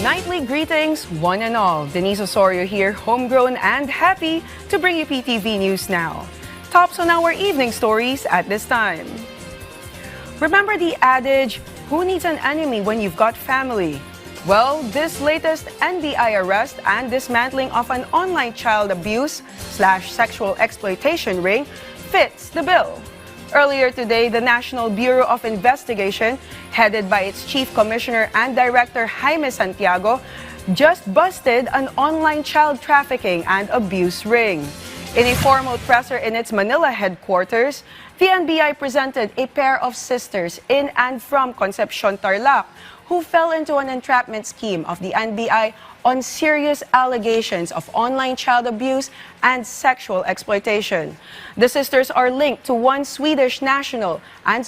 Nightly greetings, one and all. Denise Osorio here, homegrown and happy to bring you PTV News now. Tops on our evening stories at this time. Remember the adage, who needs an enemy when you've got family? Well, this latest NBI arrest and dismantling of an online child abuse/sexual exploitation ring fits the bill. Earlier today, the National Bureau of Investigation, headed by its Chief Commissioner and Director Jaime Santiago, just busted an online child trafficking and abuse ring. In a formal presser in its Manila headquarters, the NBI presented a pair of sisters in and from Concepcion, Tarlac, who fell into an entrapment scheme of the NBI on serious allegations of online child abuse and sexual exploitation. The sisters are linked to one Swedish national and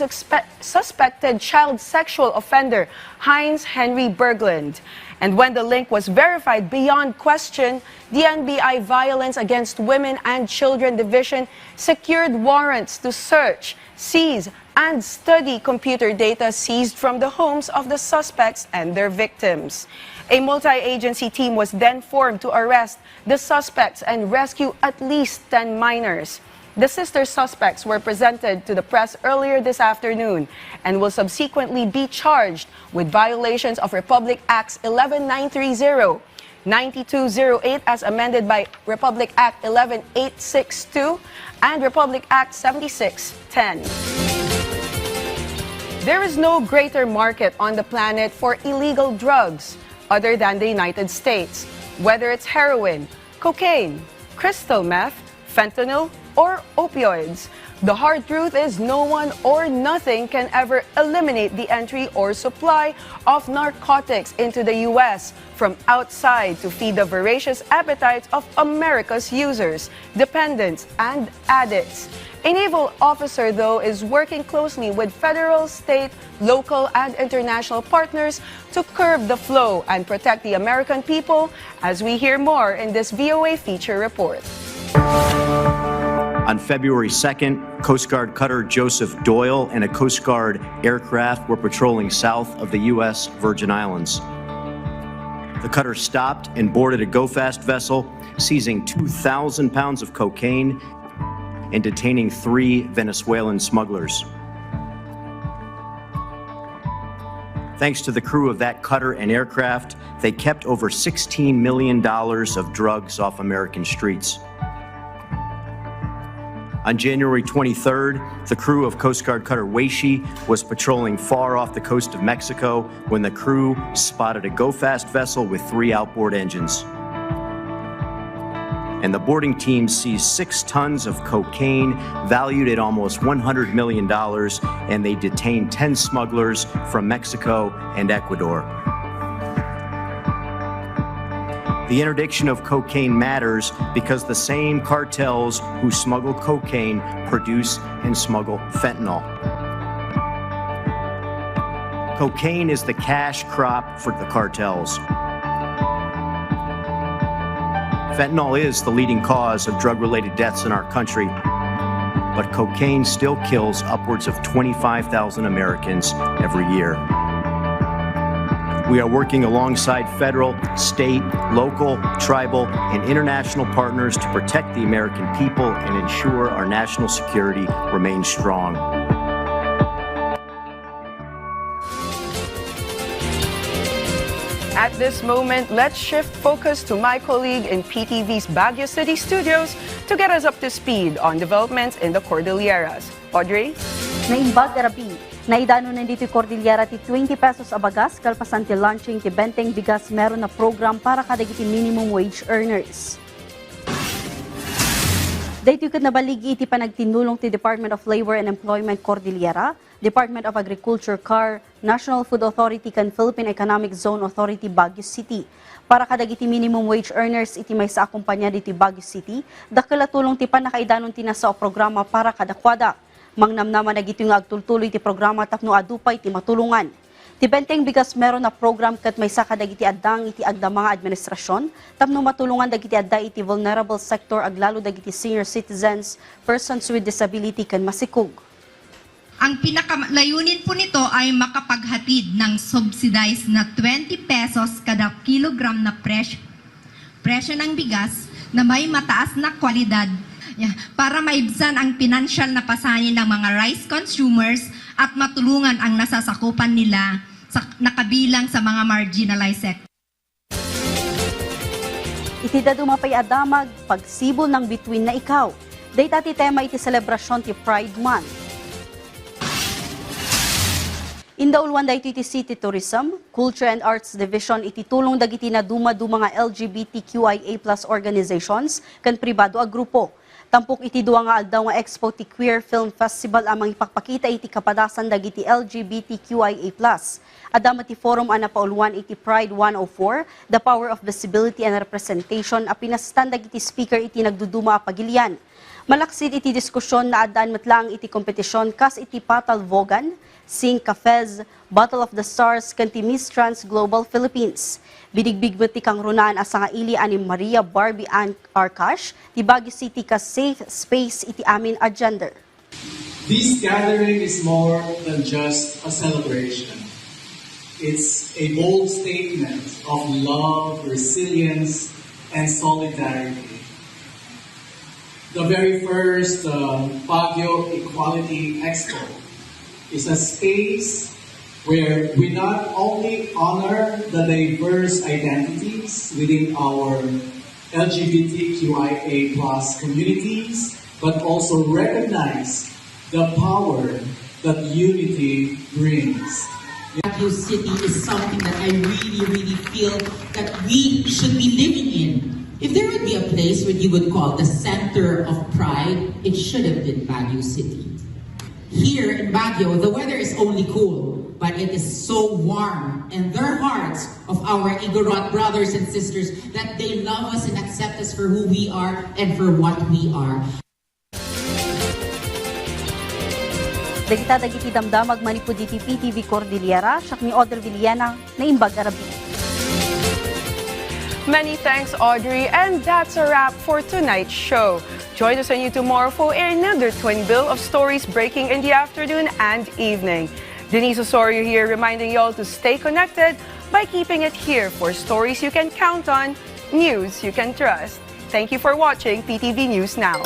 suspected child sexual offender, Heinz Henry Berglund. And when the link was verified beyond question, the NBI Violence Against Women and Children Division secured warrants to search, seize, and study computer data seized from the homes of the suspects and their victims. A multi-agency team was then formed to arrest the suspects and rescue at least 10 minors. The sister suspects were presented to the press earlier this afternoon and will subsequently be charged with violations of Republic Acts 11930, 9208 as amended by Republic Act 11862, and Republic Act 7610. There is no greater market on the planet for illegal drugs other than the United States, whether it's heroin, cocaine, crystal meth, fentanyl, or opioids. The hard truth is no one or nothing can ever eliminate the entry or supply of narcotics into the U.S. from outside to feed the voracious appetites of America's users, dependents, and addicts. A naval officer, though, is working closely with federal, state, local, and international partners to curb the flow and protect the American people, as we hear more in this VOA feature report. On February 2nd, Coast Guard cutter Joseph Doyle and a Coast Guard aircraft were patrolling south of the U.S. Virgin Islands. The cutter stopped and boarded a go-fast vessel, seizing 2,000 pounds of cocaine and detaining 3 Venezuelan smugglers. Thanks to the crew of that cutter and aircraft, they kept over $16 million of drugs off American streets. On January 23rd, the crew of Coast Guard cutter Weishi was patrolling far off the coast of Mexico when the crew spotted a go-fast vessel with 3 outboard engines. And the boarding team seized 6 tons of cocaine valued at almost $100 million, and they detained 10 smugglers from Mexico and Ecuador. The interdiction of cocaine matters because the same cartels who smuggle cocaine produce and smuggle fentanyl. Cocaine is the cash crop for the cartels. Fentanyl is the leading cause of drug-related deaths in our country, but cocaine still kills upwards of 25,000 Americans every year. We are working alongside federal, state, local, tribal, and international partners to protect the American people and ensure our national security remains strong. At this moment, let's shift focus to my colleague in PTV's Baguio City studios to get us up to speed on developments in the Cordilleras. Audrey? Naimbag Arabi, naidano na dito Cordillera ti 20 pesos a bagas, kalpasan ti launching ti benteng bigas meron na program para kadagiti minimum wage earners. Dito kad nabaligi iti panagtinulong ti Department of Labor and Employment Cordillera, Department of Agriculture CAR, National Food Authority kan Philippine Economic Zone Authority Baguio City. Para kadagiti minimum wage earners iti may sa akumpanya diti Baguio City, dakela tulong ti panakaidanon ti nasa o programa para kadakwada. Mangnamnaman na gito nga agtultuloy ti programa tapno adupay ti matulungan. Ti benteng bigas meron na program kat may saka dagiti addang iti agda mga administrasyon, tapno matulungan dagiti adda iti vulnerable sector aglalo dagiti senior citizens, persons with disability kan masikog. Ang pinakalayunin po nito ay makapaghatid ng subsidized na 20 pesos kada kilogram na presyo ng bigas na may mataas na kwalidad para maibsan ang financial na pasanin ng mga rice consumers at matulungan ang nasasakupan nila nakabilang sa mga marginalized sector. Iti dadumapay adamag pagsibol ng bituin na ikaw. Data ti tema iti selebrasyon ti Pride Month. Indaulwan da iti City Tourism, Culture and Arts Division iti tulong dagiti na duma-duma nga LGBTQIA+ organizations kan pribado a grupo. Tampok iti duwa nga aldaw nga Expo ti Queer Film Festival amang ipakpakita iti kapadasan dagiti LGBTQIA+. Adama ti forum ana pauluan iti Pride 104, The Power of Visibility and Representation a pinastan dagiti speaker iti nagduduma a pagilian. Malaksid iti diskusyon na adaan matlang iti kompetisyon kas iti Patal Vogan, Sing Cafez, Battle of the Stars kanti Miss Trans Global Philippines. Bidigbig ti kang runaan asa nga ili ani Maria Barbie Ann Arcash, ti Baguio City ka safe space iti amin a gender. This gathering is more than just a celebration. It's a bold statement of love, resilience, and solidarity. The very first Baguio Equality Expo is a space where we not only honor the diverse identities within our LGBTQIA+ communities, but also recognize the power that unity brings. Baguio City is something that I really feel that we should be living in. If there would be a place where you would call the center of pride, it should have been Baguio City. Here in Baguio, the weather is only cool, but it is so warm in their hearts of our Igorot brothers and sisters that they love us and accept us for who we are and for what we are. Dagita dagiti damdamag manipud iti PTV Cordillera, siak ni Audrey Villena na Imbag Arabi. Many thanks, Audrey, and that's a wrap for tonight's show. Join us on YouTube tomorrow for another twin bill of stories breaking in the afternoon and evening. Denise Osorio here reminding you all to stay connected by keeping it here for stories you can count on, news you can trust. Thank you for watching PTV News Now.